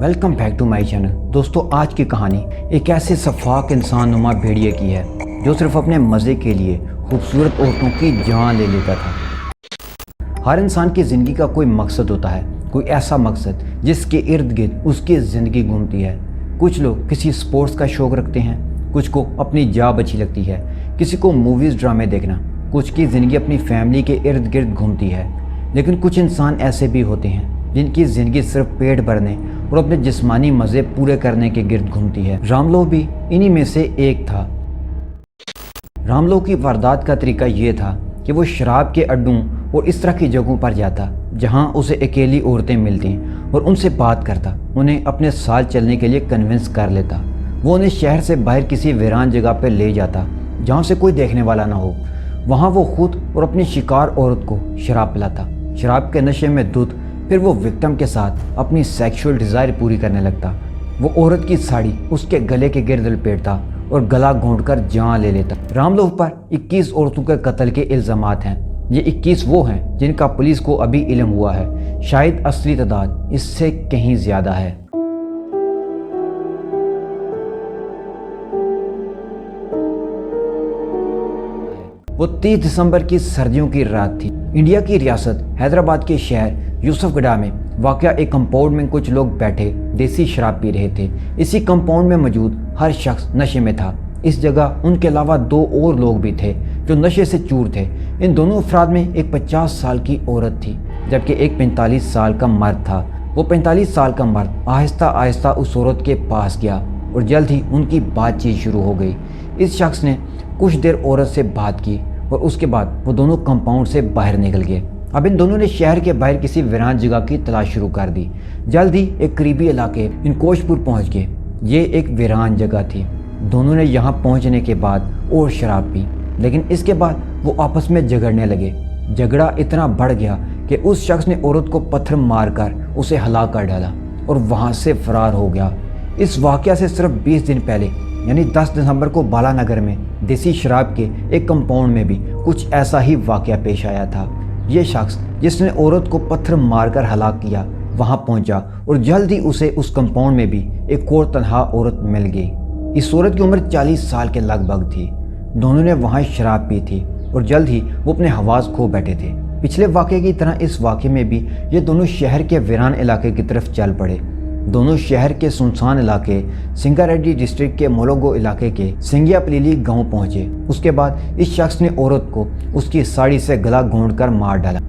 Welcome back to my channel. दोस्तों, आज की कहानी एक ऐसे सफाक इंसान नुमा भेड़िए की है जो सिर्फ अपने मज़े के लिए खूबसूरत औरतों की जान ले लेता था। हर इंसान की ज़िंदगी का कोई मकसद होता है, कोई ऐसा मकसद जिसके इर्द गिर्द उसकी ज़िंदगी घूमती है। कुछ लोग किसी स्पोर्ट्स का शौक़ रखते हैं, कुछ को अपनी जॉब अच्छी लगती है, किसी को मूवीज़ ड्रामे देखना, कुछ की ज़िंदगी अपनी फैमिली के इर्द गिर्द घूमती है। लेकिन कुछ इंसान ऐसे भी होते हैं जिनकी ज़िंदगी सिर्फ पेट भरने और अपने जिस्मानी मज़े पूरे करने के गिर्द घूमती है। रामलोव भी इन्हीं में से एक था। रामलोव की वारदात का तरीका ये था कि वो शराब के अड्डों और इस तरह की जगहों पर जाता जहाँ उसे अकेली औरतें मिलती और उनसे बात करता, उन्हें अपने साथ चलने के लिए कन्विंस कर लेता। वो उन्हें शहर से बाहर किसी वीरान जगह पर ले जाता जहाँ से कोई देखने वाला ना हो। वहाँ वो खुद और अपनी शिकार औरत को शराब पिलाता। शराब के नशे में धुत फिर वो विक्टिम के साथ अपनी सेक्सुअल डिज़ायर पूरी करने लगता। वो औरत की साड़ी उसके गले के गिर्द लपेटता और गला घोंटकर जान ले लेता। रामलोव पर 21 औरतों के कत्ल के इल्ज़ामात हैं। ये 21 वो हैं जिनका पुलिस को अभी इल्म हुआ है, शायद असली तादाद इससे कहीं ज़्यादा है। वो 30 दिसंबर की सर्दियों की रात थी। इंडिया की रियासत हैदराबाद के शहर यूसुफगढ़ में वाक़या एक कंपाउंड में कुछ लोग बैठे देसी शराब पी रहे थे। इसी कंपाउंड में मौजूद हर शख्स नशे में था। इस जगह उनके अलावा 2 और लोग भी थे जो नशे से चूर थे। इन दोनों अफराद में एक 50 साल की औरत थी जबकि एक 45 साल का मर्द था। वो 45 साल का मर्द आहिस्ता आहिस्ता उस औरत के पास गया और जल्द ही उनकी बातचीत शुरू हो गई। इस शख्स ने कुछ देर औरत से बात की और उसके बाद वो दोनों कंपाउंड से बाहर निकल गए। अब इन दोनों ने शहर के बाहर किसी वीरान जगह की तलाश शुरू कर दी। जल्द ही एक करीबी इलाके इनकोशपुर पहुंच गए। ये एक वीरान जगह थी। दोनों ने यहाँ पहुंचने के बाद और शराब पी, लेकिन इसके बाद वो आपस में झगड़ने लगे। झगड़ा इतना बढ़ गया कि उस शख्स ने औरत को पत्थर मारकर उसे हलाक कर डाला और वहाँ से फरार हो गया। इस वाक़या से सिर्फ 20 दिन पहले यानी 10 दिसंबर को बालानगर में देसी शराब के एक कंपाउंड में भी कुछ ऐसा ही वाक़या पेश आया था। ये शख्स जिसने औरत को पत्थर मारकर हलाक किया वहाँ पहुँचा और जल्द ही उसे उस कंपाउंड में भी एक और तन्हा औरत मिल गई। इस औरत की उम्र 40 साल के लगभग थी। दोनों ने वहाँ शराब पी थी और जल्द ही वो अपने हवास खो बैठे थे। पिछले वाक़े की तरह इस वाक़े में भी ये दोनों शहर के वीरान इलाके की तरफ चल पड़े। दोनों शहर के सुनसान इलाके सिंगारेड्डी डिस्ट्रिक्ट के मोलोगो इलाके के सिंगियापलीली गांव पहुंचे। उसके बाद इस शख्स ने औरत को उसकी साड़ी से गला घोंटकर मार डाला।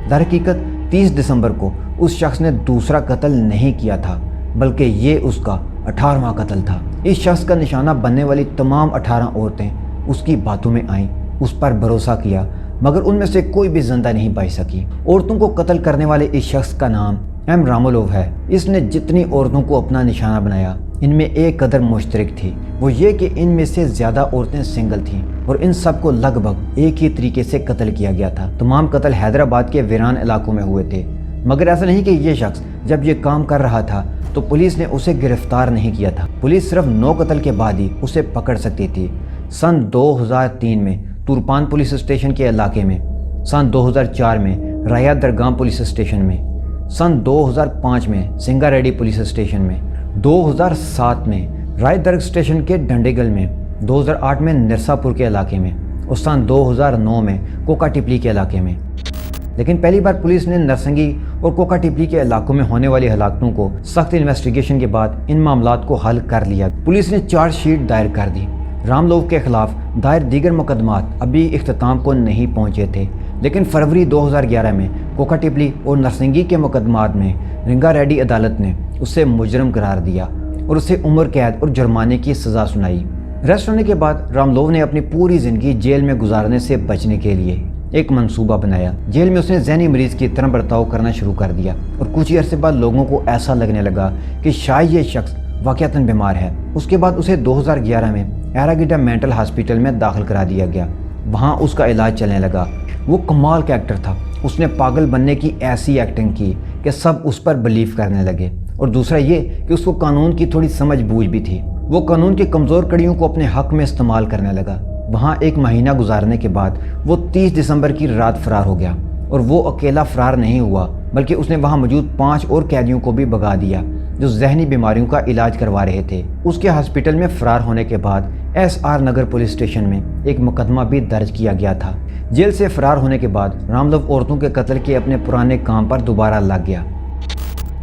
दरहकीकत 30 दिसंबर को उस शख्स ने दूसरा कत्ल नहीं किया था, बल्कि ये उसका 18वां कत्ल था। इस शख्स का निशाना बनने वाली तमाम 18 औरतें उसकी बातों में आईं, उस पर भरोसा किया, मगर उनमें से कोई भी जिंदा नहीं बच सकी। औरतों को कत्ल करने वाले इस शख्स का नाम एम रामलोव है। इसने जितनी औरतों को अपना निशाना बनाया, इनमें एक कदर मुश्तरक थी, वो ये कि इनमें से ज़्यादा औरतें सिंगल थीं और इन सब को लगभग एक ही तरीके से कत्ल किया गया था। तमाम कत्ल हैदराबाद के वीरान इलाकों में हुए थे, मगर ऐसा नहीं कि ये शख्स जब ये काम कर रहा था तो पुलिस ने उसे गिरफ्तार नहीं किया था। पुलिस सिर्फ 9 कत्ल के बाद ही उसे पकड़ सकती थी। सन 2003 में तुरपान पुलिस स्टेशन के इलाके में, सन 2004 में राया दरगाम पुलिस स्टेशन में, सन 2005 में सिंगारेड्डी पुलिस स्टेशन में, 2007 में रायदर्ग स्टेशन के डंडेगल में, 2008 में निरसापुर के इलाके में और सन 2009 में कोकाटिपली के इलाके में। लेकिन पहली बार पुलिस ने नरसंगी और कोकाटिपली के इलाकों में होने वाली हलाकतों को सख्त इन्वेस्टिगेशन के बाद इन मामलात को हल कर लिया। पुलिस ने चार्जशीट दायर कर दी। रामलोव के खिलाफ दायर दीगर मुकदमात अभी इख्तिताम को नहीं पहुंचे थे, लेकिन फरवरी 2011 में कोकाटिपली और नरसिंगी के मुकदमात में रंगारेड्डी अदालत ने उसे मुजरम करार दिया और उसे उम्र कैद और जुर्माने की सज़ा सुनाई। अरेस्ट होने के बाद रामलोव ने अपनी पूरी ज़िंदगी जेल में गुजारने से बचने के लिए एक मंसूबा बनाया। जेल में उसने ज़हनी मरीज की तरह बर्ताव करना शुरू कर दिया और कुछ ही अरसे बाद लोगों को ऐसा लगने लगा कि शायद ये शख्स वाक़यातन बीमार है। उसके बाद उसे 2011 में एरागिडा मेंटल हॉस्पिटल में दाखिल करा दिया गया। वहाँ उसका इलाज चलने लगा। वो कमाल का एक्टर था। उसने पागल बनने की ऐसी एक्टिंग की कि सब उस पर बिलीव करने लगे। और दूसरा ये कि उसको कानून की थोड़ी समझ बूझ भी थी। वो कानून की कमज़ोर कड़ियों को अपने हक में इस्तेमाल करने लगा। वहाँ 1 महीना गुजारने के बाद वो 30 दिसंबर की रात फरार हो गया और वो अकेला फरार नहीं हुआ, बल्कि उसने वहाँ मौजूद 5 और कैदियों को भी भगा दिया। جو ذہنی بیماریوں کا علاج کروا رہے تھے۔ اس کے ہاسپٹل میں فرار ہونے کے بعد SR نگر پولیس اسٹیشن میں ایک مقدمہ بھی درج کیا گیا تھا۔ جیل سے فرار ہونے کے بعد راملو عورتوں کے قتل کے اپنے پرانے کام پر دوبارہ لگ گیا۔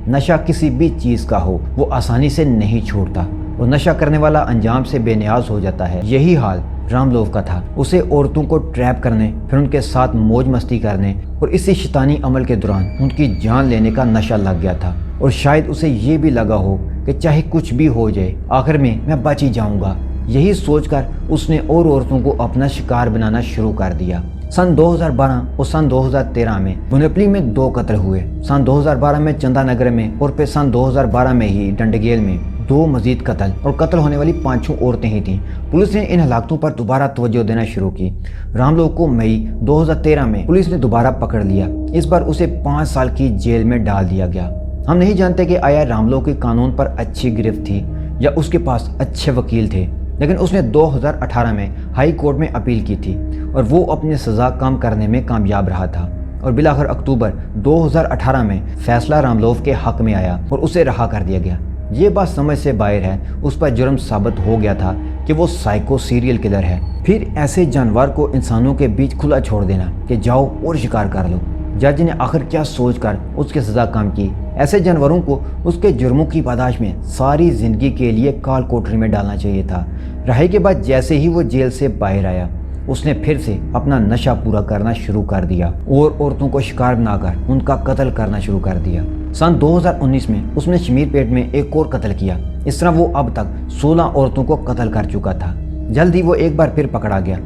نشہ کسی بھی چیز کا ہو وہ آسانی سے نہیں چھوڑتا اور نشہ کرنے والا انجام سے بے نیاز ہو جاتا ہے۔ یہی حال راملو کا تھا۔ اسے عورتوں کو ٹریپ کرنے، پھر ان کے ساتھ موج مستی کرنے اور اسی شیطانی عمل کے دوران ان کی جان لینے کا نشہ لگ گیا تھا، اور شاید اسے یہ بھی لگا ہو کہ چاہے کچھ بھی ہو جائے آخر میں بچ ہی جاؤں گا۔ یہی سوچ کر اس نے اور عورتوں کو اپنا شکار بنانا شروع کر دیا۔ سن 2012 اور سن 2013 میں بنپلی میں 2 قتل ہوئے۔ سن 2012 میں چندا نگر میں اور پھر سن 2012 میں ہی ڈنڈگیل میں 2 مزید قتل، اور قتل ہونے والی 5 عورتیں ہی تھیں۔ پولیس نے ان ہلاکتوں پر دوبارہ توجہ دینا شروع کی۔ راملو کو مئی 2013 میں پولیس نے دوبارہ پکڑ لیا۔ اس بار اسے 5 سال کی جیل میں ڈال دیا گیا۔ ہم نہیں جانتے کہ آیا راملو کی قانون پر اچھی گرفت تھی یا اس کے پاس اچھے وکیل تھے، لیکن اس نے 2018 میں ہائی کورٹ میں اپیل کی تھی اور وہ اپنی سزا کم کرنے میں کامیاب رہا تھا، اور بالآخر اکتوبر 2018 میں فیصلہ راملو کے حق میں آیا اور اسے رہا کر دیا گیا۔ یہ بات سمجھ سے باہر ہے، اس پر جرم ثابت ہو گیا تھا کہ وہ سائیکو سیریل کلر ہے۔ پھر ایسے جانور کو انسانوں کے بیچ کھلا چھوڑ دینا کہ جاؤ اور شکار کر لو۔ جج نے آخر کیا سوچ کر اس کی سزا کم کی؟ ایسے جانوروں کو اس کے جرموں کی پاداش میں ساری زندگی کے لیے کال کوٹری میں ڈالنا چاہیے تھا۔ رہائی کے بعد جیسے ہی وہ جیل سے باہر آیا، اس نے پھر سے اپنا نشہ پورا کرنا شروع کر دیا اور عورتوں کو شکار بنا کر ان کا قتل کرنا شروع کر دیا۔ سن 2019 میں اس نے شمیر پیٹ میں ایک اور قتل کیا۔ اس طرح وہ اب تک 16 عورتوں کو قتل کر چکا تھا۔ جلد ہی وہ ایک بار پھر پکڑا گیا،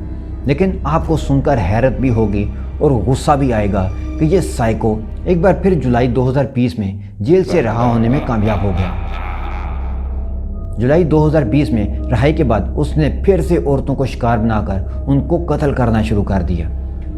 لیکن آپ کو سن کر حیرت بھی ہوگی اور غصہ بھی آئے گا کہ یہ سائیکو ایک بار پھر جولائی 2020 میں جیل سے رہا ہونے میں کامیاب ہو گیا۔ جولائی 2020 میں رہائی کے بعد اس نے پھر سے عورتوں کو شکار بنا کر ان کو قتل کرنا شروع کر دیا۔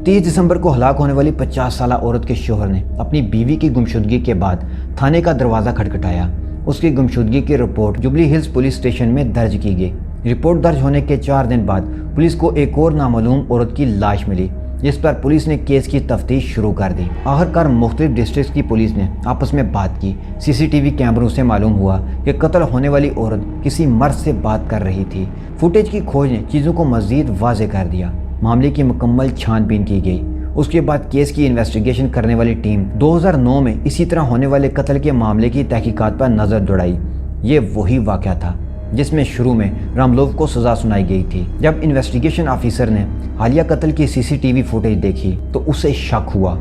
30 دسمبر کو ہلاک ہونے والی 50 سالہ عورت کے شوہر نے اپنی بیوی کی گمشدگی کے بعد تھانے کا دروازہ کھٹکھٹایا۔ اس کی گمشدگی کی report jubilee Hills police station میں درج کی گئی۔ رپورٹ درج ہونے کے 4 دن بعد پولیس کو ایک اور نامعلوم عورت کی لاش ملی، جس پر پولیس نے کیس کی تفتیش شروع کر دی۔ آخرکار مختلف ڈسٹرکٹس کی پولیس نے آپس میں بات کی۔ CCTV کیمروں سے معلوم ہوا کہ قتل ہونے والی عورت کسی مرد سے بات کر رہی تھی۔ فوٹیج کی کھوج نے چیزوں کو مزید واضح کر دیا۔ معاملے کی مکمل چھان بین کی گئی۔ اس کے بعد کیس کی انویسٹیگیشن کرنے والی ٹیم 2009 میں اسی طرح ہونے والے قتل کے معاملے کی تحقیقات پر نظر دوڑائی۔ یہ وہی واقعہ تھا جس میں شروع میں راملو کو سزا سنائی گئی تھی۔ جب انویسٹیگیشن آفیسر نے حالیہ قتل کی CCTV فوٹیج دیکھی تو اسے شک ہوا۔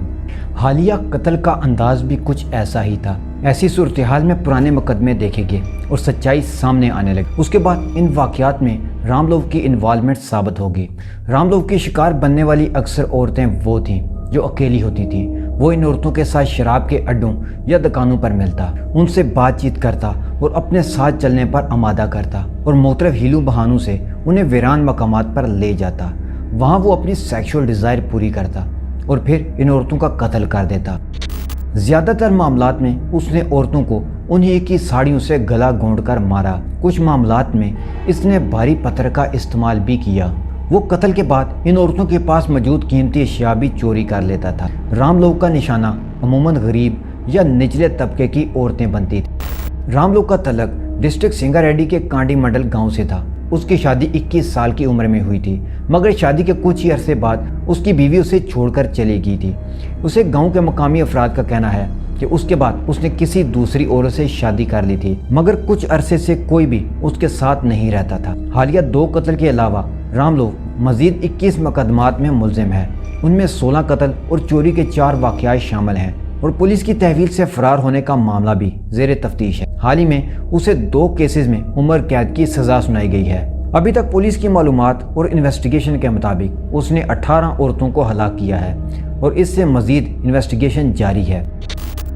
حالیہ قتل کا انداز بھی کچھ ایسا ہی تھا۔ ایسی صورتحال میں پرانے مقدمے دیکھے گئے اور سچائی سامنے آنے لگی۔ اس کے بعد ان واقعات میں راملو کی انوالومنٹ ثابت ہوگی۔ راملو کی شکار بننے والی اکثر عورتیں وہ تھیں جو اکیلی ہوتی تھیں۔ وہ ان عورتوں کے ساتھ شراب کے اڈوں یا دکانوں پر ملتا، ان سے بات چیت کرتا اور اپنے ساتھ چلنے پر آمادہ کرتا، اور مختلف ہیلوں بہانوں سے انہیں ویران مقامات پر لے جاتا۔ وہاں وہ اپنی سیکشول ڈیزائر پوری کرتا اور پھر ان عورتوں کا قتل کر دیتا۔ زیادہ تر معاملات میں اس نے عورتوں کو انہی کی ساڑیوں سے گلا گھونٹ کر مارا۔ کچھ معاملات میں اس نے بھاری پتھر کا استعمال بھی کیا۔ وہ قتل کے بعد ان عورتوں کے پاس موجود قیمتی اشیاء بھی چوری کر لیتا تھا۔ راملو کا نشانہ عموماً غریب یا نچلے طبقے کی عورتیں بنتی تھیں۔ راملو کا تعلق ڈسٹرکٹ سنگا ریڈی کے کانڈی منڈل گاؤں سے تھا۔ اس کی شادی 21 سال کی عمر میں ہوئی تھی، مگر شادی کے کچھ ہی عرصے بعد اس کی بیوی اسے چھوڑ کر چلی گئی تھی۔ اسے گاؤں کے مقامی افراد کا کہنا ہے کہ اس کے بعد اس نے کسی دوسری عورت سے شادی کر لی تھی، مگر کچھ عرصے سے کوئی بھی اس کے ساتھ نہیں رہتا تھا۔ حالیہ 2 قتل کے علاوہ راملو مزید 21 مقدمات میں ملزم ہے۔ ان میں 16 قتل اور چوری کے 4 واقعات شامل ہیں، اور پولیس کی تحویل سے فرار ہونے کا معاملہ بھی زیر تفتیش ہے۔ حال ہی میں اسے 2 کیسز میں عمر قید کی سزا سنائی گئی ہے۔ ابھی تک پولیس کی معلومات اور انویسٹیگیشن کے مطابق اس نے 18 عورتوں کو ہلاک کیا ہے، اور اس سے مزید انویسٹیگیشن جاری ہے۔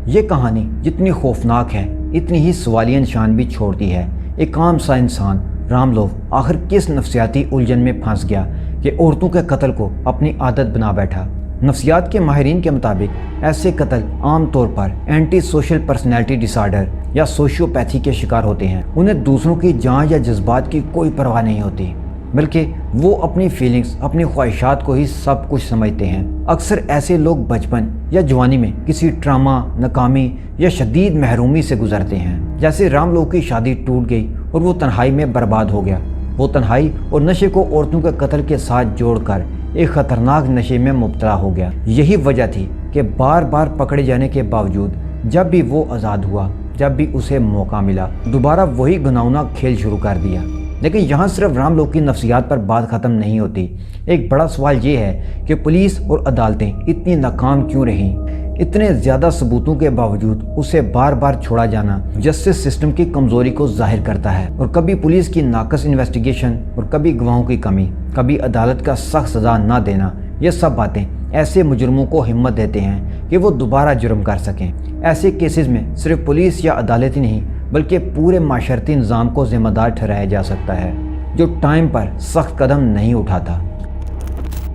یہ کہانی جتنی خوفناک ہے اتنی ہی سوالیہ نشان بھی چھوڑتی ہے۔ ایک عام سا انسان راملو آخر کس نفسیاتی الجھن میں پھنس گیا کہ عورتوں کے قتل کو اپنی عادت بنا بیٹھا؟ نفسیات کے ماہرین کے مطابق ایسے قتل عام طور پر اینٹی سوشل پرسنالٹی ڈس آرڈر یا سوشیوپیتھی کے شکار ہوتے ہیں۔ انہیں دوسروں کی جان یا جذبات کی کوئی پرواہ نہیں ہوتی، بلکہ وہ اپنی فیلنگز، اپنی خواہشات کو ہی سب کچھ سمجھتے ہیں۔ اکثر ایسے لوگ بچپن یا جوانی میں کسی ٹراما، ناکامی یا شدید محرومی سے گزرتے ہیں۔ जैसे रामलोक की शादी टूट गई और वो तन्हाई में बर्बाद हो गया। वो तन्हाई और नशे को औरतों के कत्ल के साथ जोड़कर एक खतरनाक नशे में मुब्तला हो गया। यही वजह थी कि बार बार पकड़े जाने के बावजूद जब भी वो आज़ाद हुआ, जब भी उसे मौका मिला, दोबारा वही घिनौना खेल शुरू कर दिया। लेकिन यहाँ सिर्फ रामलोक की नफ्सियात पर बात ख़त्म नहीं होती। एक बड़ा सवाल ये है कि पुलिस और अदालतें इतनी नाकाम क्यों रहीं। इतने ज़्यादा सबूतों के बावजूद उसे बार बार छोड़ा जाना जस्टिस सिस्टम की कमज़ोरी को जाहिर करता है। और कभी पुलिस की नाकस इन्वेस्टिगेशन और कभी गवाहों की कमी, कभी अदालत का सख्त सज़ा ना देना, ये सब बातें ऐसे मुजरमों को हिम्मत देते हैं कि वो दोबारा जुर्म कर सकें। ऐसे केसेस में सिर्फ पुलिस या अदालत ही नहीं बल्कि पूरे माशरती निज़ाम को ज़िम्मेदार ठहराया जा सकता है जो टाइम पर सख्त कदम नहीं उठाता।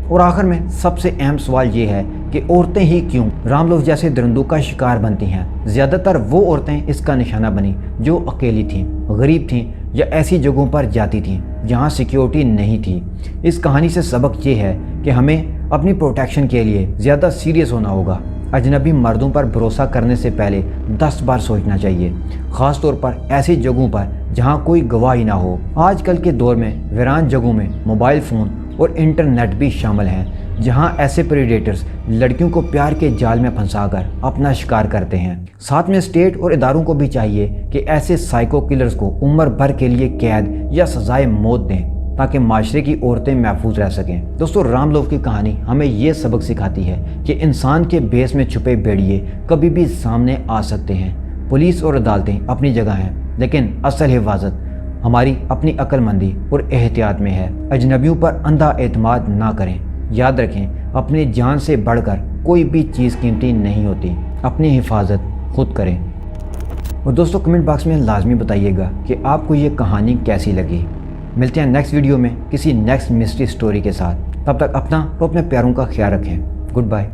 और आखिर में सबसे अहम सवाल ये है कि औरतें ही क्यों रामलोक जैसे दरिंदों का शिकार बनती हैं। ज़्यादातर वो औरतें इसका निशाना बनी जो अकेली थीं, गरीब थीं या ऐसी जगहों पर जाती थीं जहां सिक्योरिटी नहीं थी। इस कहानी से सबक ये है कि हमें अपनी प्रोटेक्शन के लिए ज़्यादा सीरियस होना होगा। अजनबी मर्दों पर भरोसा करने से पहले 10 बार सोचना चाहिए, ख़ास तौर पर ऐसी जगहों पर जहां कोई गवाह ही ना हो। आजकल के दौर में वीरान जगहों में मोबाइल फ़ोन और इंटरनेट भी शामिल हैं जहां ऐसे प्रेडेटर्स लड़कियों को प्यार के जाल में फंसाकर अपना शिकार करते हैं। साथ में स्टेट और इदारों को भी चाहिए कि ऐसे साइको किलर्स को उम्र भर के लिए कैद या सजाए मौत दें ताकि माशरे की औरतें महफूज रह सकें। दोस्तों, रामलोक की कहानी हमें ये सबक सिखाती है कि इंसान के बेस में छुपे भेड़िए कभी भी सामने आ सकते हैं। पुलिस और अदालतें अपनी जगह हैं, लेकिन असल हिफाजत हमारी अपनी अक्लमंदी और एहतियात में है। अजनबियों पर अंधा एतमाद ना करें। याद रखें, अपनी जान से बढ़कर कोई भी चीज़ कीमती नहीं होती। अपनी हिफाजत खुद करें। और दोस्तों, कमेंट बॉक्स में लाजमी बताइएगा कि आपको ये कहानी कैसी लगी। मिलते हैं नेक्स्ट वीडियो में किसी नेक्स्ट मिस्ट्री स्टोरी के साथ। तब तक अपना और अपने प्यारों का ख्याल रखें। Good bye.